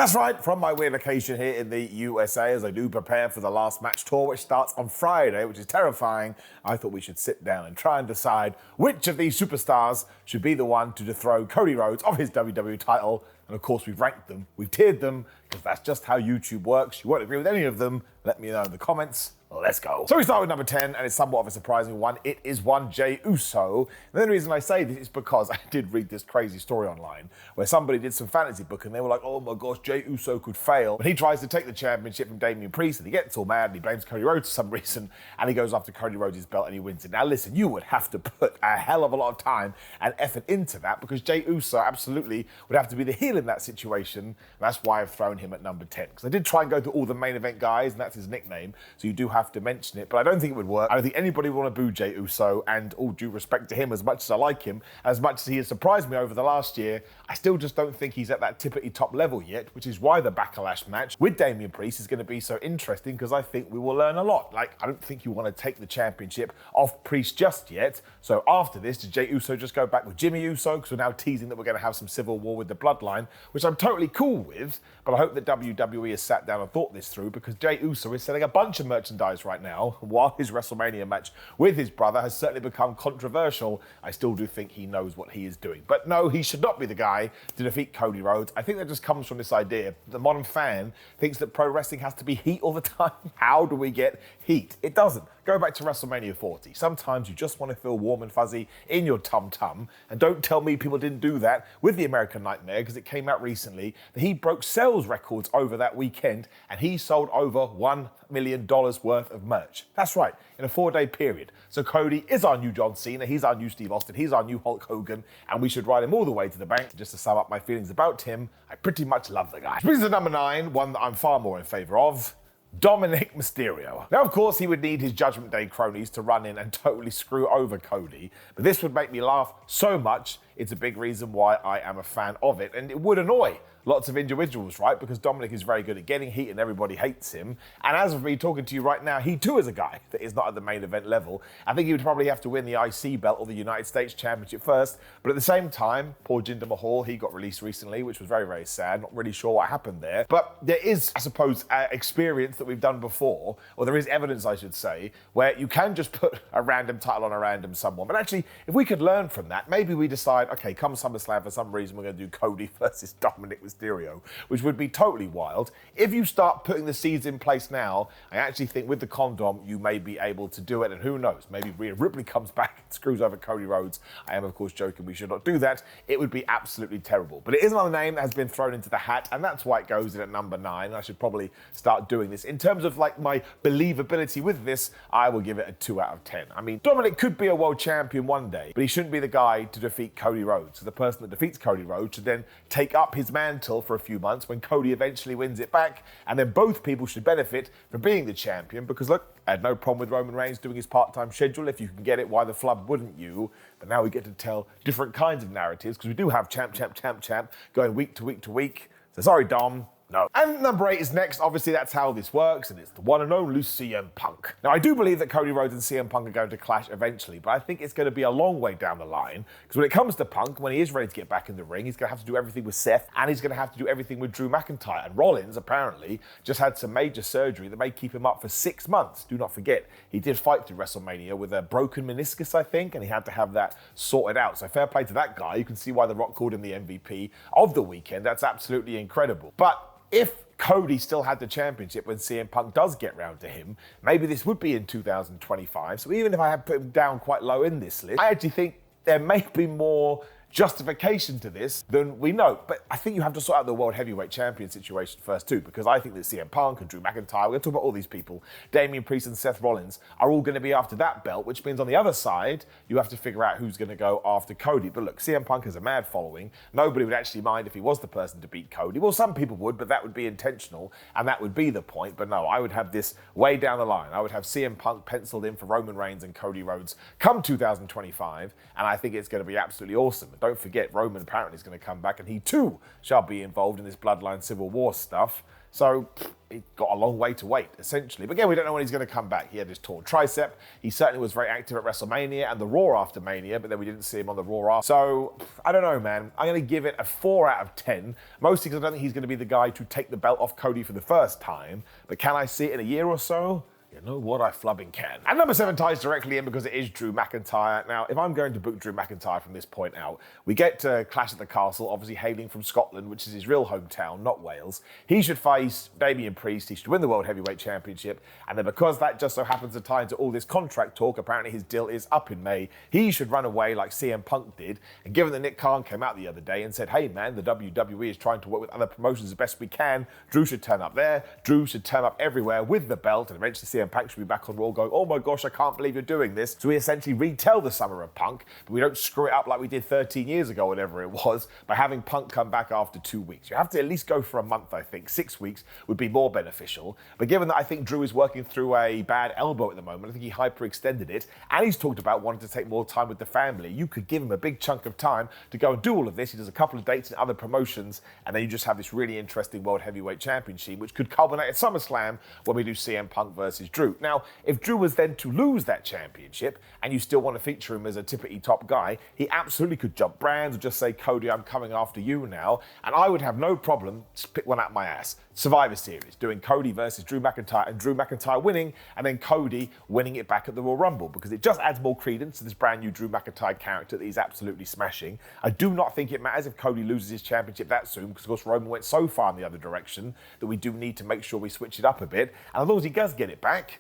That's right, from my weird location here in the USA as I do prepare for the last match tour, which starts on Friday, which is terrifying. I thought we should sit down and try and decide which of these superstars should be the one to dethrone Cody Rhodes of his WWE title. And of course, we've ranked them, we've tiered them, because that's just how YouTube works. You won't agree with any of them. Let me know in the comments. Let's go. So we start with number 10, and it's somewhat of a surprising one. It is one Jey Uso. And the only reason I say this is because I did read this crazy story online where somebody did some fantasy book and they were like, oh my gosh, Jey Uso could fail. But he tries to take the championship from Damian Priest and he gets all mad and he blames Cody Rhodes for some reason and he goes after Cody Rhodes' belt and he wins it. Now listen, you would have to put a hell of a lot of time and effort into that because Jey Uso absolutely would have to be the heel in that situation. And that's why I've thrown him at number 10. Because I did try and go through all the main event guys and that's his nickname. So you do have to mention it, but I don't think it would work. I don't think anybody would want to boo Jey Uso, and all due respect to him, as much as I like him, as much as he has surprised me over the last year, I still just don't think he's at that tippity top level yet, which is why the Backlash match with Damian Priest is going to be so interesting, because I think we will learn a lot. Like, I don't think you want to take the championship off Priest just yet, so after this, does Jey Uso just go back with Jimmy Uso, because we're now teasing that we're going to have some civil war with the Bloodline, which I'm totally cool with, but I hope that WWE has sat down and thought this through, because Jey Uso is selling a bunch of merchandise right now, while his WrestleMania match with his brother has certainly become controversial. I still do think he knows what he is doing. But no, he should not be the guy to defeat Cody Rhodes. I think that just comes from this idea. The modern fan thinks that pro wrestling has to be heat all the time. How do we get heat? It doesn't. Go back to WrestleMania 40. Sometimes you just want to feel warm and fuzzy in your tum-tum. And don't tell me people didn't do that with the American Nightmare, because it came out recently that he broke sales records over that weekend and he sold over $1 million worth of merch. That's right, in a 4-day period. So Cody is our new John Cena, he's our new Steve Austin, he's our new Hulk Hogan, and we should ride him all the way to the bank. Just to sum up my feelings about him, I pretty much love the guy. Which brings us to number 9, one that I'm far more in favor of. Dominic Mysterio. Now, of course, he would need his Judgment Day cronies to run in and totally screw over Cody, but this would make me laugh so much, it's a big reason why I am a fan of it, and it would annoy lots of individuals, right? Because Dominic is very good at getting heat and everybody hates him. And as of me talking to you right now, he too is a guy that is not at the main event level. I think he would probably have to win the IC belt or the United States Championship first. But at the same time, poor Jinder Mahal, he got released recently, which was very, very sad. Not really sure what happened there. But there is, I suppose, experience that we've done before, or there is evidence, I should say, where you can just put a random title on a random someone. But actually, if we could learn from that, maybe we decide, okay, come SummerSlam, for some reason, we're going to do Cody versus Dominic Mysterio, which would be totally wild. If you start putting the seeds in place now, I actually think with the condom, you may be able to do it, and who knows, maybe Rhea Ripley comes back and screws over Cody Rhodes. I am, of course, joking, we should not do that. It would be absolutely terrible. But it is another name that has been thrown into the hat, and that's why it goes in at number 9. I should probably start doing this. In terms of like my believability with this, I will give it a 2 out of 10. I mean, Dominic could be a world champion one day, but he shouldn't be the guy to defeat Cody Rhodes. So the person that defeats Cody Rhodes should then take up his mantle for a few months when Cody eventually wins it back, and then both people should benefit from being the champion, because look, I had no problem with Roman Reigns doing his part-time schedule. If you can get it, why the flub wouldn't you? But now we get to tell different kinds of narratives, because we do have champ going week to week to week. So sorry, Dom. No. And number 8 is next. Obviously, that's how this works, and it's the one and only CM Punk. Now, I do believe that Cody Rhodes and CM Punk are going to clash eventually, but I think it's going to be a long way down the line, because when it comes to Punk, when he is ready to get back in the ring, he's going to have to do everything with Seth, and he's going to have to do everything with Drew McIntyre. And Rollins, apparently, just had some major surgery that may keep him up for 6 months. Do not forget, he did fight through WrestleMania with a broken meniscus, I think, and he had to have that sorted out. So fair play to that guy. You can see why The Rock called him the MVP of the weekend. That's absolutely incredible. But if Cody still had the championship when CM Punk does get round to him, maybe this would be in 2025. So even if I had put him down quite low in this list, I actually think there may be more justification to this than we know. But I think you have to sort out the World Heavyweight Champion situation first too, because I think that CM Punk and Drew McIntyre, we're going to talk about all these people, Damian Priest and Seth Rollins, are all going to be after that belt, which means on the other side, you have to figure out who's going to go after Cody. But look, CM Punk has a mad following. Nobody would actually mind if he was the person to beat Cody. Well, some people would, but that would be intentional, and that would be the point. But no, I would have this way down the line. I would have CM Punk penciled in for Roman Reigns and Cody Rhodes come 2025, and I think it's going to be absolutely awesome. don't forget, Roman apparently is going to come back, and he too shall be involved in this Bloodline Civil War stuff. So it got a long way to wait, essentially. But again, we don't know when he's going to come back. He had his torn tricep. He certainly was very active at WrestleMania and the Raw after Mania, but then we didn't see him on the Raw after. So I don't know, man. I'm going to give it a 4 out of 10, mostly because I don't think he's going to be the guy to take the belt off Cody for the first time. But can I see it in a year or so? You know what, I flubbing can. And number 7 ties directly in because it is Drew McIntyre. Now, if I'm going to book Drew McIntyre from this point out, we get to Clash at the Castle, obviously hailing from Scotland, which is his real hometown, not Wales. He should face Damian Priest. He should win the World Heavyweight Championship. And then because that just so happens to tie into all this contract talk, apparently his deal is up in May, he should run away like CM Punk did. And given that Nick Khan came out the other day and said, hey man, the WWE is trying to work with other promotions as best we can, Drew should turn up there, Drew should turn up everywhere with the belt, and eventually CM Punk should be back on Raw going, oh my gosh, I can't believe you're doing this. So we essentially retell the summer of Punk, but we don't screw it up like we did 13 years ago, whatever it was, by having Punk come back after 2 weeks. You have to at least go for a month, I think. 6 weeks would be more beneficial. But given that I think Drew is working through a bad elbow at the moment, I think he hyperextended it, and he's talked about wanting to take more time with the family. You could give him a big chunk of time to go and do all of this. He does a couple of dates in other promotions, and then you just have this really interesting World Heavyweight Championship, which could culminate at SummerSlam when we do CM Punk versus Drew. Now, if Drew was then to lose that championship and you still want to feature him as a tippity top guy, he absolutely could jump brands or just say, Cody, I'm coming after you now. And I would have no problem to pick one out my ass. Survivor Series, doing Cody versus Drew McIntyre and Drew McIntyre winning, and then Cody winning it back at the Royal Rumble, because it just adds more credence to this brand new Drew McIntyre character that he's absolutely smashing. I do not think it matters if Cody loses his championship that soon, because of course Roman went so far in the other direction that we do need to make sure we switch it up a bit. And as long as he does get it back,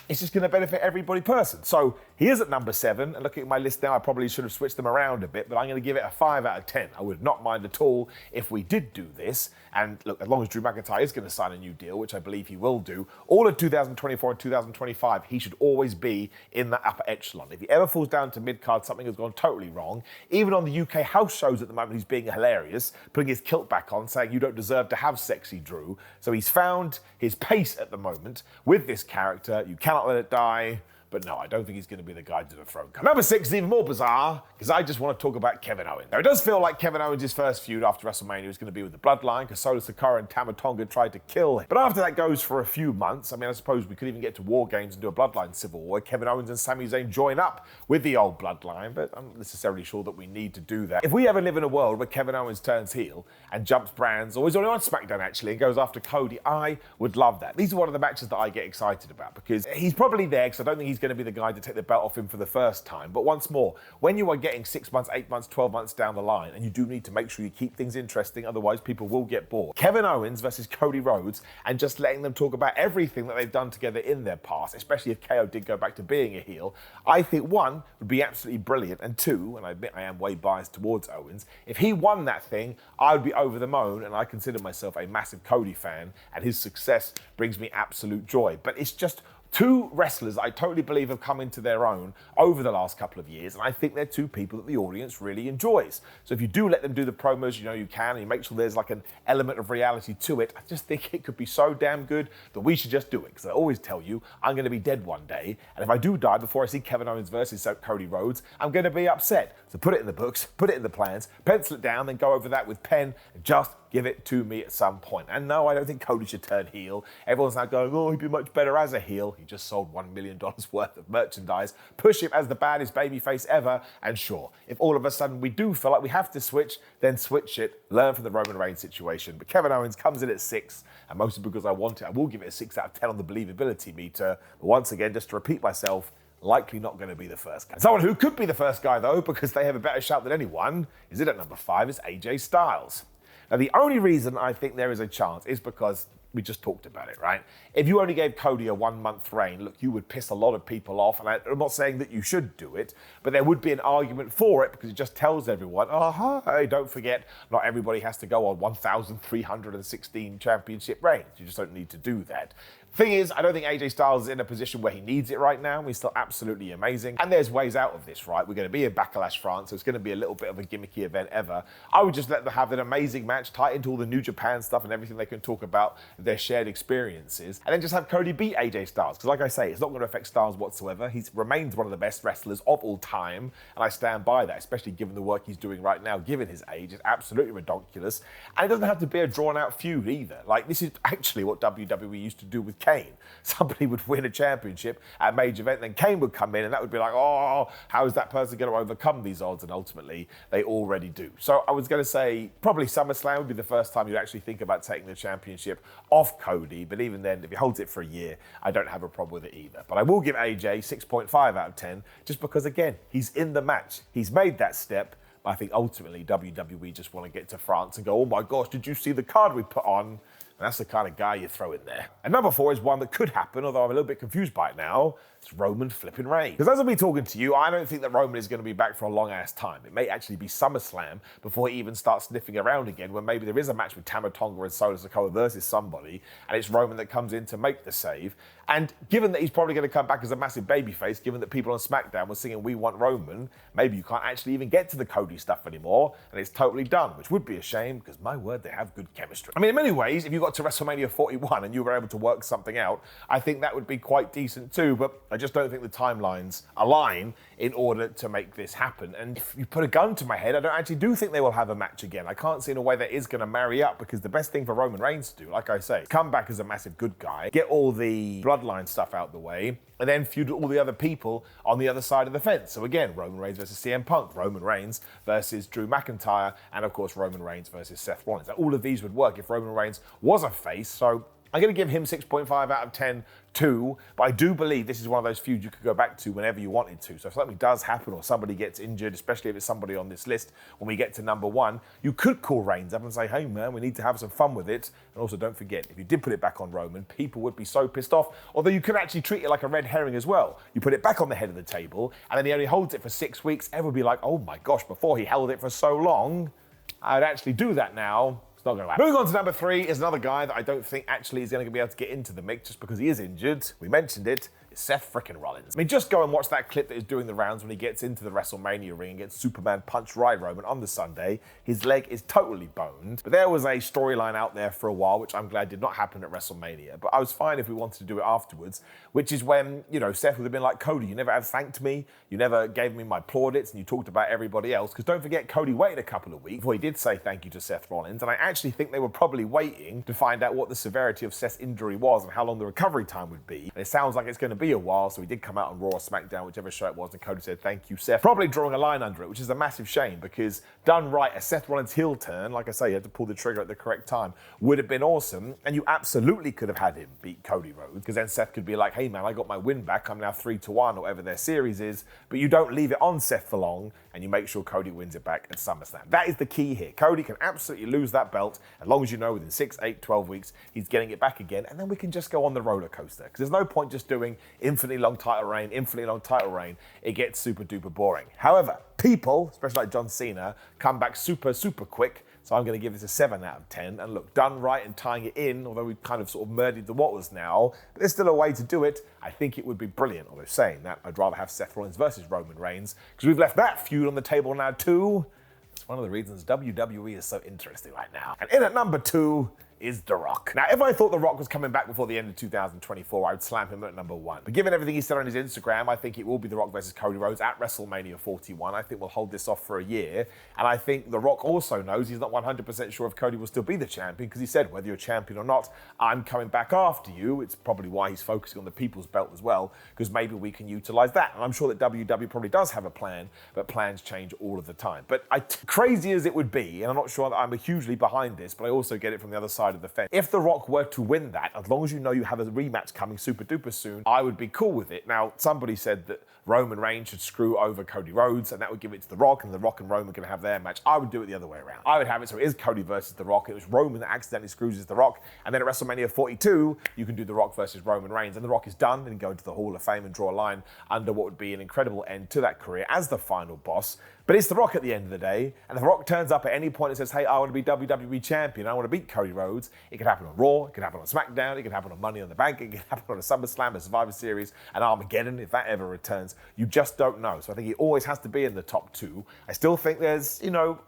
it's just going to benefit every person. So he is at number 7, and looking at my list now, I probably should have switched them around a bit, but I'm going to give it a 5 out of 10. I would not mind at all if we did do this. And look, as long as Drew McIntyre is going to sign a new deal, which I believe he will do, all of 2024 and 2025, he should always be in that upper echelon. If he ever falls down to mid-card, something has gone totally wrong. Even on the UK house shows at the moment, he's being hilarious, putting his kilt back on, saying you don't deserve to have sexy Drew. So he's found his pace at the moment with this character. You cannot let it die. But no, I don't think he's going to be the guy to the throne. Number 6 is even more bizarre, because I just want to talk about Kevin Owens. Now, it does feel like Kevin Owens' first feud after WrestleMania is going to be with the Bloodline, because Solo Sikoa and Tama Tonga tried to kill him. But after that goes for a few months, I mean, I suppose we could even get to War Games and do a Bloodline Civil War. Kevin Owens and Sami Zayn join up with the old Bloodline, but I'm not necessarily sure that we need to do that. If we ever live in a world where Kevin Owens turns heel and jumps brands, or he's only on SmackDown actually, and goes after Cody, I would love that. These are one of the matches that I get excited about, because he's probably there, because I don't think he's going to be the guy to take the belt off him for the first time. But once more, when you are getting 6 months, 8 months, 12 months down the line, and you do need to make sure you keep things interesting, otherwise people will get bored. Kevin Owens versus Cody Rhodes, and just letting them talk about everything that they've done together in their past, especially if KO did go back to being a heel, I think 1, would be absolutely brilliant, and 2, and I admit I am way biased towards Owens, if he won that thing, I would be over the moon, and I consider myself a massive Cody fan, and his success brings me absolute joy. But it's just 2 wrestlers I totally believe have come into their own over the last couple of years, and I think they're 2 people that the audience really enjoys. So if you do let them do the promos, you know you can, and you make sure there's like an element of reality to it, I just think it could be so damn good that we should just do it, because I always tell you, I'm going to be dead one day, and if I do die before I see Kevin Owens versus Cody Rhodes, I'm going to be upset. So put it in the books, put it in the plans, pencil it down, then go over that with pen, and just give it to me at some point. And no, I don't think Cody should turn heel. Everyone's now going, oh, he'd be much better as a heel. He just sold $1 million worth of merchandise. Push him as the baddest babyface ever. And sure, if all of a sudden we do feel like we have to switch, then switch it. Learn from the Roman Reigns situation. But Kevin Owens comes in at 6, and mostly because I want it, I will give it a 6 out of 10 on the believability meter. But once again, just to repeat myself, likely not going to be the first guy. Someone who could be the first guy, though, because they have a better shout than anyone, is it at number 5, is AJ Styles. Now, the only reason I think there is a chance is because we just talked about it, right? If you only gave Cody a 1-month reign, look, you would piss a lot of people off, and I'm not saying that you should do it, but there would be an argument for it, because it just tells everyone, oh, hey, don't forget, not everybody has to go on 1,316 championship reigns. You just don't need to do that. Thing is, I don't think AJ Styles is in a position where he needs it right now. He's still absolutely amazing. And there's ways out of this, right? We're going to be in Backlash France, so it's going to be a little bit of a gimmicky event ever. I would just let them have an amazing match, tie into all the New Japan stuff and everything they can talk about their shared experiences, and then just have Cody beat AJ Styles. Because like I say, it's not going to affect Styles whatsoever. He remains one of the best wrestlers of all time, and I stand by that, especially given the work he's doing right now, given his age. It's absolutely ridiculous. And it doesn't have to be a drawn-out feud either. Like, this is actually what WWE used to do with Kane. Somebody would win a championship at a major event, then Kane would come in, and that would be like, oh, how is that person going to overcome these odds? And ultimately, they already do. So I was going to say, probably SummerSlam would be the first time you'd actually think about taking the championship off Cody. But even then, if he holds it for a year, I don't have a problem with it either. But I will give AJ 6.5 out of 10, just because, again, he's in the match. He's made that step. I think ultimately WWE just want to get to France and go, oh my gosh, did you see the card we put on? And that's the kind of guy you throw in there. And number 4 is one that could happen, although I'm a little bit confused by it now. It's Roman flipping Reigns. Because as I'll be talking to you, I don't think that Roman is going to be back for a long ass time. It may actually be SummerSlam before he even starts sniffing around again, when maybe there is a match with Tama Tonga and Solo Sikoa versus somebody, and it's Roman that comes in to make the save. And given that he's probably going to come back as a massive babyface, given that people on SmackDown were singing "We Want Roman," maybe you can't actually even get to the Cody stuff anymore, and it's totally done, which would be a shame, because my word, they have good chemistry. I mean, in many ways, if you got to WrestleMania 41 and you were able to work something out, I think that would be quite decent too, but I just don't think the timelines align in order to make this happen. And if you put a gun to my head, I don't actually do think they will have a match again. I can't see in a way that is going to marry up, because the best thing for Roman Reigns to do, like I say, come back as a massive good guy, get all the bloodline stuff out the way, and then feud all the other people on the other side of the fence. So again, Roman Reigns versus CM Punk, Roman Reigns versus Drew McIntyre, and of course Roman Reigns versus Seth Rollins. Now, all of these would work if Roman Reigns was a face, so I'm going to give him 6.5 out of 10 too, but I do believe this is one of those feuds you could go back to whenever you wanted to. So if something does happen or somebody gets injured, especially if it's somebody on this list, when we get to number 1, you could call Reigns up and say, hey man, we need to have some fun with it. And also don't forget, if you did put it back on Roman, people would be so pissed off, although you could actually treat it like a red herring as well. You put it back on the head of the table, and then he only holds it for 6 weeks. Everyone would be like, oh my gosh, before he held it for so long, I'd actually do that now. Not going to happen. Moving on to number 3 is another guy that I don't think actually is going to be able to get into the mix just because he is injured. We mentioned it. It's Seth frickin' Rollins. I mean, just go and watch that clip that is doing the rounds when he gets into the WrestleMania ring and gets Superman punched right Roman on the Sunday. His leg is totally boned. But there was a storyline out there for a while, which I'm glad did not happen at WrestleMania. But I was fine if we wanted to do it afterwards, which is when, you know, Seth would have been like, Cody, you never have thanked me. You never gave me my plaudits, and you talked about everybody else. Because don't forget, Cody waited a couple of weeks before he did say thank you to Seth Rollins. And I actually think they were probably waiting to find out what the severity of Seth's injury was and how long the recovery time would be. And it sounds like it's going to be a while, so he did come out on Raw or SmackDown, whichever show it was, and Cody said, thank you, Seth. Probably drawing a line under it, which is a massive shame, because done right, a Seth Rollins heel turn, like I say, you had to pull the trigger at the correct time, would have been awesome, and you absolutely could have had him beat Cody Rhodes, because then Seth could be like, hey man, I got my win back, I'm now 3-1, or whatever their series is, but you don't leave it on Seth for long, and you make sure Cody wins it back at SummerSlam. That is the key here. Cody can absolutely lose that belt, as long as you know within 6, 8, 12 weeks, he's getting it back again, and then we can just go on the roller coaster, because there's no point just doing infinitely long title reign, it gets super duper boring. However, people, especially like John Cena, come back super quick, so I'm going to give this a 7 out of 10. And look, done right and tying it in, although we kind of sort of murdered the what was now, but there's still a way to do it. I think it would be brilliant. Although saying that, I'd rather have Seth Rollins versus Roman Reigns, because we've left that feud on the table now too. It's one of the reasons WWE is so interesting right now. And in at number 2 is The Rock. Now, if I thought The Rock was coming back before the end of 2024, I would slam him at number 1. But given everything he said on his Instagram, I think it will be The Rock versus Cody Rhodes at WrestleMania 41. I think we'll hold this off for a year. And I think The Rock also knows he's not 100% sure if Cody will still be the champion, because he said, whether you're champion or not, I'm coming back after you. It's probably why he's focusing on the people's belt as well, because maybe we can utilize that. And I'm sure that WWE probably does have a plan, but plans change all of the time. But crazy as it would be, and I'm not sure that I'm hugely behind this, but I also get it from the other side of the fence. If The Rock were to win that, as long as you know you have a rematch coming super duper soon, I would be cool with it. Now, somebody said that Roman Reigns should screw over Cody Rhodes, and that would give it to The Rock, and The Rock and Roman can have their match. I would do it the other way around. I would have it so it is Cody versus The Rock. It was Roman that accidentally screws The Rock, and then at WrestleMania 42, you can do The Rock versus Roman Reigns, and The Rock is done, and go into the Hall of Fame and draw a line under what would be an incredible end to that career as the final boss. But it's The Rock at the end of the day, and if The Rock turns up at any point and says, hey, I want to be WWE champion, I want to beat Cody Rhodes, Rhodes. It could happen on Raw, it could happen on SmackDown, it could happen on Money in the Bank, it could happen on a SummerSlam, a Survivor Series, an Armageddon, if that ever returns. You just don't know. So I think he always has to be in the top 2. I still think there's,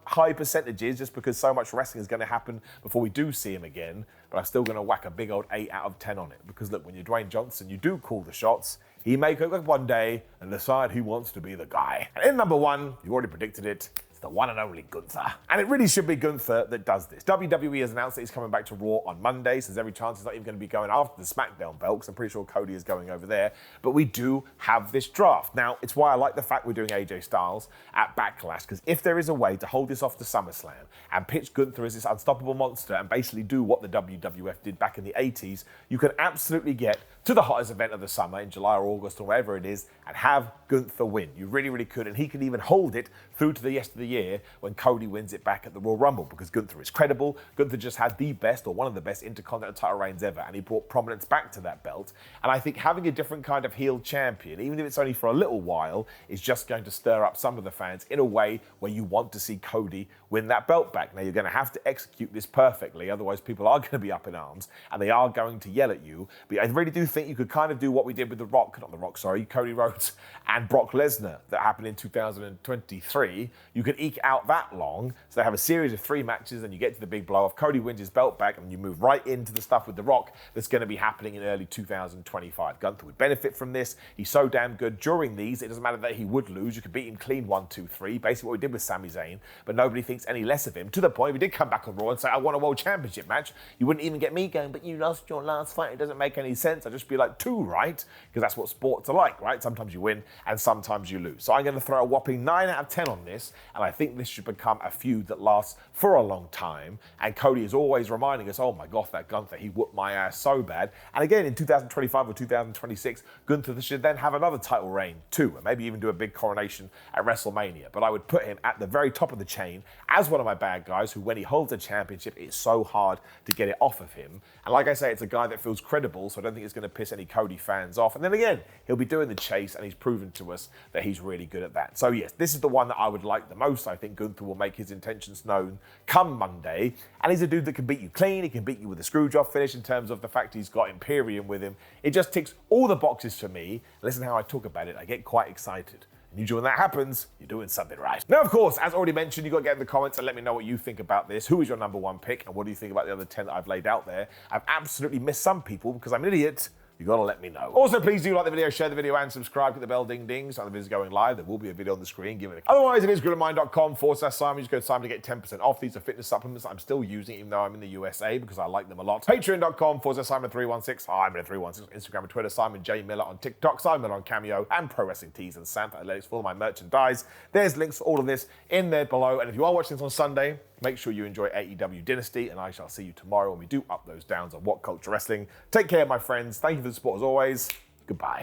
high percentages just because so much wrestling is going to happen before we do see him again. But I'm still going to whack a big old 8 out of 10 on it. Because look, when you're Dwayne Johnson, you do call the shots. He may go up one day and decide who wants to be the guy. And in number 1, you've already predicted it, it's the one and only Gunther. And it really should be Gunther that does this. WWE has announced that he's coming back to Raw on Monday, so there's every chance he's not even going to be going after the SmackDown belt, because I'm pretty sure Cody is going over there. But we do have this draft. Now, it's why I like the fact we're doing AJ Styles at Backlash, because if there is a way to hold this off to SummerSlam and pitch Gunther as this unstoppable monster and basically do what the WWF did back in the 80s, you can absolutely get to the hottest event of the summer in July or August or wherever it is and have Gunther win. You really, really could. And he could even hold it through to the rest of the year when Cody wins it back at the Royal Rumble, because Gunther is credible. Gunther just had the best, or one of the best, Intercontinental title reigns ever, and he brought prominence back to that belt. And I think having a different kind of heel champion, even if it's only for a little while, is just going to stir up some of the fans in a way where you want to see Cody win that belt back. Now, you're going to have to execute this perfectly, otherwise people are going to be up in arms and they are going to yell at you. But I really do think you could kind of do what we did with Cody Rhodes and Brock Lesnar that happened in 2023. You could eke out that long, so they have a series of 3 matches, and you get to the big blow-off. Cody wins his belt back, and you move right into the stuff with The Rock that's going to be happening in early 2025. Gunther would benefit from this. He's so damn good during these, it doesn't matter that he would lose. You could beat him clean 1, 2, 3, basically what we did with Sami Zayn, but nobody thinks any less of him, to the point if he did come back on Raw and say, I want a World Championship match, you wouldn't even get me going, but you lost your last fight, it doesn't make any sense. I'd just be like, 2, right? Because that's what sports are like, right? Sometimes you win and sometimes you lose. So I'm going to throw a whopping 9 out of 10 on this, and I think this should become a feud that lasts for a long time. And Cody is always reminding us, oh my God, that Gunther, he whooped my ass so bad. And again, in 2025 or 2026, Gunther should then have another title reign too, and maybe even do a big coronation at WrestleMania. But I would put him at the very top of the chain as one of my bad guys who, when he holds a championship, it's so hard to get it off of him. And like I say, it's a guy that feels credible, so I don't think it's going to piss any Cody fans off. And then again, he'll be doing the chase, and he's proven to us that he's really good at that. So yes, this is the one that I would like the most. I think Gunther will make his intentions known come Monday. And he's a dude that can beat you clean. He can beat you with a screwjob finish in terms of the fact he's got Imperium with him. It just ticks all the boxes for me. Listen how I talk about it. I get quite excited. And usually when that happens, you're doing something right. Now, of course, as already mentioned, you've got to get in the comments and let me know what you think about this. Who is your number 1 pick? And what do you think about the other 10 that I've laid out there? I've absolutely missed some people because I'm an idiot. You got to let me know. Also, please do like the video, share the video, and subscribe. Hit the bell, ding, ding. So the video's going live. There will be a video on the screen. Give it a... Otherwise, it is goodofmine.com/Simon. Just go to Simon to get 10% off. These are fitness supplements I'm still using, even though I'm in the USA, because I like them a lot. Patreon.com/Simon316. I'm in 316. Instagram and Twitter. Simon J. Miller on TikTok. Simon Miller on Cameo. And Pro Wrestling Tees and Santa Athletics for all my merchandise. There's links for all of this in there below. And if you are watching this on Sunday, make sure you enjoy AEW Dynasty, and I shall see you tomorrow when we do up those downs on What Culture Wrestling. Take care, my friends. Thank you for the support as always. Goodbye.